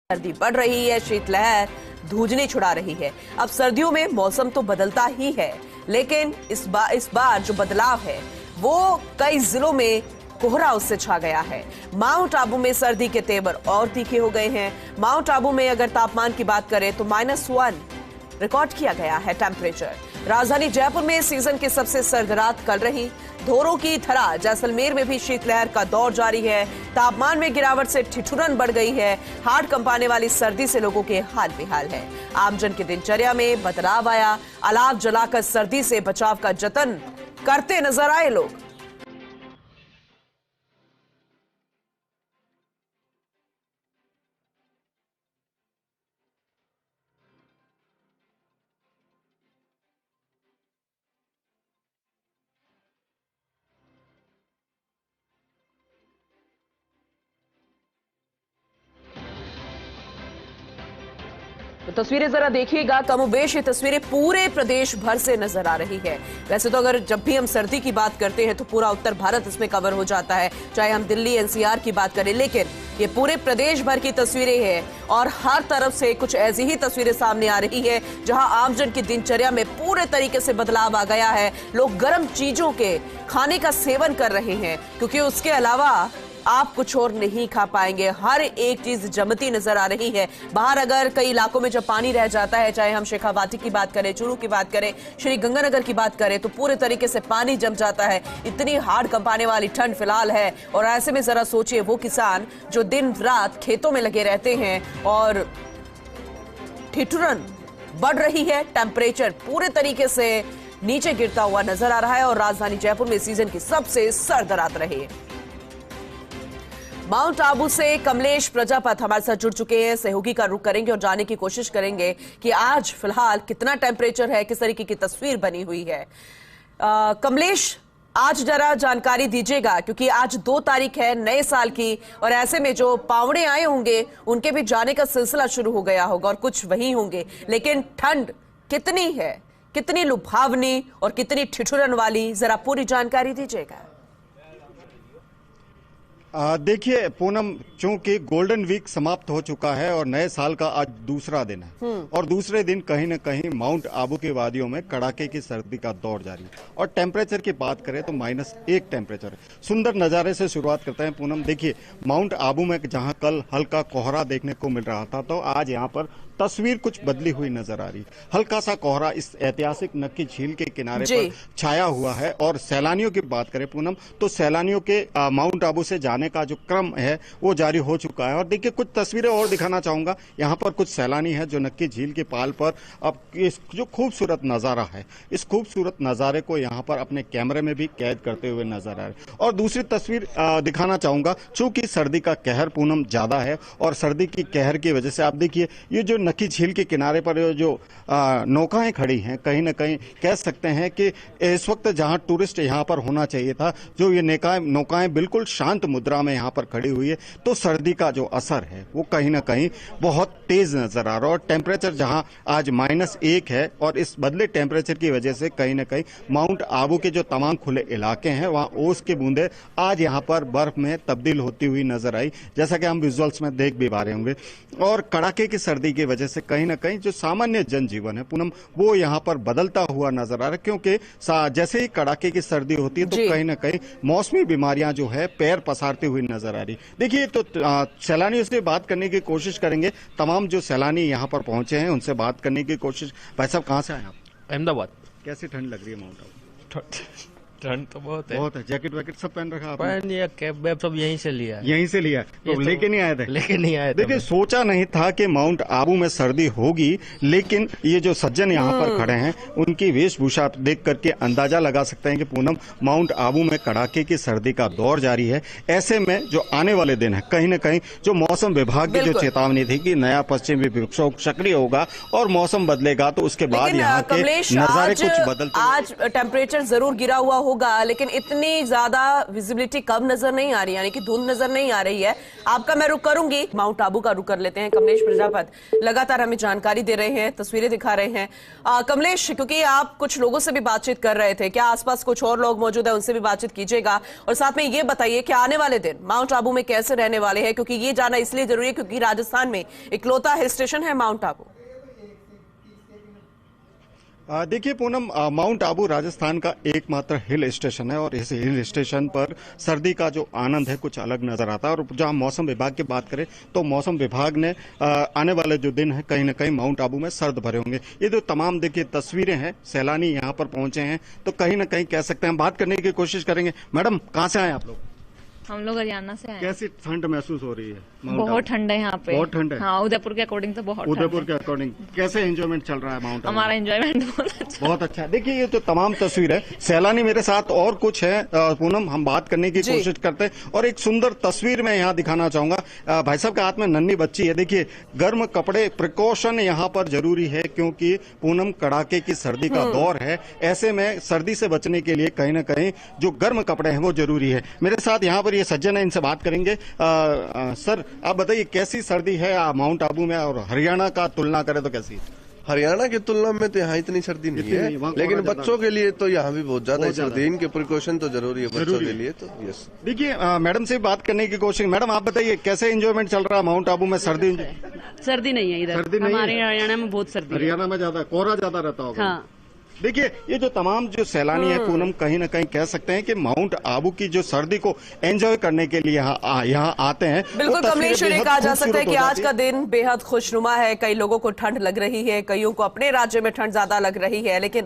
सर्दी बढ़ रही है, शीतलहर धूजनी छुड़ा रही है। अब सर्दियों में मौसम तो बदलता ही है, लेकिन इस बार जो बदलाव है वो कई जिलों में कोहरा उससे छा गया है। माउंट आबू में सर्दी के तेवर और तीखे हो गए हैं। माउंट आबू में अगर तापमान की बात करें तो -1 रिकॉर्ड किया गया है टेम्परेचर। राजधानी जयपुर में सीजन की सबसे सर्द रात कल रही। धोरों की तरह जैसलमेर में भी शीतलहर का दौर जारी है। तापमान में गिरावट से ठिठुरन बढ़ गई है। हाड़ कंपाने वाली सर्दी से लोगों के हाल बेहाल है। आमजन की दिनचर्या में बदलाव आया। अलाव जलाकर सर्दी से बचाव का जतन करते नजर आए लोग। तो तस्वीरें जरा देखिएगा। कमोबेश ये तस्वीरें पूरे प्रदेश भर से नजर आ रही है। वैसे तो अगर जब भी हम सर्दी की बात करते हैं तो पूरा उत्तर भारत इसमें कवर हो जाता है, चाहे हम दिल्ली एनसीआर की बात करें, लेकिन ये पूरे प्रदेश भर की तस्वीरें हैं और हर तरफ से कुछ ऐसी ही तस्वीरें सामने आ रही है जहां आमजन की दिनचर्या में पूरे तरीके से बदलाव आ गया है। लोग गर्म चीजों के खाने का सेवन कर रहे हैं, क्योंकि उसके अलावा आप कुछ और नहीं खा पाएंगे। हर एक चीज जमती नजर आ रही है। बाहर अगर कई इलाकों में जब पानी रह जाता है, चाहे हम शेखावाटी की बात करें, चूरू की बात करें, श्री गंगानगर की बात करें, तो पूरे तरीके से पानी जम जाता है। इतनी हाड़ कंपाने वाली ठंड फिलहाल है। और ऐसे में जरा सोचिए वो किसान जो दिन रात खेतों में लगे रहते हैं और ठिठुरन बढ़ रही है। टेम्परेचर पूरे तरीके से नीचे गिरता हुआ नजर आ रहा है और राजधानी जयपुर में सीजन की सबसे सर्द रात रही। माउंट आबू से कमलेश प्रजापत हमारे साथ जुड़ चुके हैं। सहयोगी का रुख करेंगे और जानने की कोशिश करेंगे कि आज फिलहाल कितना टेम्परेचर है, किस तरीके की तस्वीर बनी हुई है। कमलेश, आज जरा जानकारी दीजिएगा, क्योंकि आज 2 तारीख है नए साल की, और ऐसे में जो पावड़े आए होंगे उनके भी जाने का सिलसिला शुरू हो गया होगा और कुछ वही होंगे, लेकिन ठंड कितनी है, कितनी लुभावनी और कितनी ठिठुरन वाली, जरा पूरी जानकारी दीजिएगा। देखिए पूनम, चूंकि गोल्डन वीक समाप्त हो चुका है और नए साल का आज दूसरा दिन है और दूसरे दिन कहीं न कहीं माउंट आबू की वादियों में कड़ाके की सर्दी का दौर जारी है। और टेम्परेचर की बात करें तो -1 टेम्परेचर है। सुंदर नज़ारे से शुरुआत करते हैं पूनम। देखिए माउंट आबू में जहां कल हल्का कोहरा देखने को मिल रहा था, तो आज यहाँ पर तस्वीर कुछ बदली हुई नजर आ रही। हल्का सा कोहरा इस ऐतिहासिक नक्की झील के किनारे पर छाया हुआ है। और सैलानियों की बात करें पूनम, तो सैलानियों के माउंट आबू से जाने का जो क्रम है वो जारी हो चुका है। और देखिए कुछ तस्वीरें और दिखाना चाहूंगा। यहाँ पर कुछ सैलानी है जो नक्की झील के पाल पर अब इस जो खूबसूरत नजारा है, इस खूबसूरत नजारे को यहाँ पर अपने कैमरे में भी कैद करते हुए नजर आ रहे। और दूसरी तस्वीर दिखाना चाहूंगा, चूंकि सर्दी का कहर पूनम ज्यादा है और सर्दी की कहर की वजह से आप देखिए ये जो नक्की झील के किनारे पर जो नौकाएं खड़ी हैं, कहीं ना कहीं कह सकते हैं कि इस वक्त जहां टूरिस्ट यहां पर होना चाहिए था, जो ये नौकाएं बिल्कुल शांत मुद्रा में यहां पर खड़ी हुई है, तो सर्दी का जो असर है वो कहीं ना कहीं बहुत तेज नजर आ रहा है। और टेम्परेचर जहां आज -1 है और इस बदले टेम्परेचर की वजह से कहीं ना कहीं माउंट आबू के जो तमाम खुले इलाके हैं वहां ओस की बूंदें आज यहां पर बर्फ में तब्दील होती हुई नजर आई, जैसा कि हम विजुअल्स में देख भी पा रहे होंगे। और कड़ाके की सर्दी की वजह से कहीं ना कहीं जो सामान्य जनजीवन है पूनम, वो यहाँ पर बदलता हुआ नजर आ रहा है। क्योंकि जैसे ही कड़ाके की सर्दी होती है तो कहीं ना कहीं मौसमी बीमारियां जो है पैर पसारती हुई नजर आ रही। देखिए तो सैलानियों से बात करने की कोशिश करेंगे। तमाम जो सैलानी यहाँ पर पहुंचे हैं उनसे बात करने की कोशिश। भाई साहब, कहाँ से आए आप? अहमदाबाद। कैसी ठंड लग रही है माउंट आबू? ठंड तो बहुत है। जैकेट वैकेट सब पहन रखा आपने? पहन लिया, कैप वैप सब यहीं से लिया। यहीं से लिया तो लेके नहीं आए थे? लेके नहीं आए थे। देखिए सोचा नहीं था कि माउंट आबू में सर्दी होगी, लेकिन ये जो सज्जन यहाँ पर खड़े हैं उनकी वेशभूषा देख करके अंदाजा लगा सकते हैं कि पूनम माउंट आबू में कड़ाके की सर्दी का दौर जारी है। ऐसे में जो आने वाले दिन है, कहीं न कहीं जो मौसम विभाग की जो चेतावनी थी कि नया पश्चिमी विक्षोभ सक्रिय होगा और मौसम बदलेगा, तो उसके बाद यहाँ के नजारे कुछ बदलते। आज टेम्परेचर जरूर गिरा हुआ होगा, लेकिन इतनी ज्यादा विजिबिलिटी कम नजर नहीं आ रही, यानी कि धुंध नजर नहीं आ रही है। आपका मैं रुक करूंगी, माउंट आबू का रुक कर लेते हैं। कमलेश प्रजापत लगातार हमें जानकारी दे रहे हैं, तस्वीरें दिखा रहे हैं। कमलेश, क्योंकि आप कुछ लोगों से भी बातचीत कर रहे थे, क्या आसपास कुछ और लोग मौजूद है, उनसे भी बातचीत कीजिएगा। और साथ में ये बताइए कि आने वाले दिन माउंट आबू में कैसे रहने वाले हैं, क्योंकि ये जाना इसलिए जरूरी है क्योंकि राजस्थान में इकलौता हिल स्टेशन है माउंट आबू। देखिए पूनम, माउंट आबू राजस्थान का एकमात्र हिल स्टेशन है और इस हिल स्टेशन पर सर्दी का जो आनंद है कुछ अलग नजर आता है। और जहां मौसम विभाग की बात करें तो मौसम विभाग ने आने वाले जो दिन है कहीं ना कहीं माउंट आबू में सर्द भरे होंगे। ये जो तमाम देखिए तस्वीरें हैं, सैलानी यहां पर पहुंचे हैं तो कहीं ना कहीं कह सकते हैं, बात करने की कोशिश करेंगे। मैडम, कहां से आए आप लोग? हम लोग हरियाणा से आए। कैसी ठंड महसूस हो रही है? बहुत ठंड है यहाँ पे। बहुत ठंड है। हाँ, उदयपुर के अकॉर्डिंग तो बहुत उदयपुर के अकॉर्डिंग कैसे एंजॉयमेंट चल रहा है माउंट आबू? हमारा एंजॉयमेंट बहुत अच्छा। देखिए ये जो तमाम तस्वीर है, सैलानी मेरे साथ और कुछ है पूनम, हम बात करने की कोशिश करते हैं। और एक सुंदर तस्वीर मैं यहाँ दिखाना चाहूंगा। भाई साहब के हाथ में नन्ही बच्ची है। देखिए गर्म कपड़े, प्रिकॉशन यहाँ पर जरूरी है क्योंकि पूनम कड़ाके की सर्दी का दौर है। ऐसे में सर्दी से बचने के लिए कहीं ना कहीं जो गर्म कपड़े हैं वो जरूरी है। मेरे साथ यहाँ पर ये सज्जन है, इनसे बात करेंगे। सर आप बताइए कैसी सर्दी है माउंट आबू में, और हरियाणा का तुलना करें तो कैसी? हरियाणा की तुलना में तो यहाँ इतनी सर्दी नहीं है, लेकिन बच्चों के लिए तो यहाँ भी बहुत ज्यादा सर्दी। इनके प्रिकॉशन तो जरूरी है बच्चों के लिए तो। यस, देखिए मैडम से बात करने की कोशिश। मैडम आप बताइए कैसे एंजॉयमेंट चल रहा है माउंट आबू में? सर्दी नहीं है इधर, हमारे हरियाणा में बहुत सर्दी है। हरियाणा में ज्यादा कोहरा ज्यादा रहता होगा। हाँ। देखिए ये जो तमाम जो सैलानी है पूनम, कहीं ना कहीं कह सकते हैं कि माउंट आबू की जो सर्दी को एंजॉय करने के लिए यहाँ आते हैं। बिल्कुल कमलेश, ये कहा जा सकता है कि आज का दिन बेहद खुशनुमा है। कई लोगों को ठंड लग रही है, कईयों को अपने राज्य में ठंड ज्यादा लग रही है, लेकिन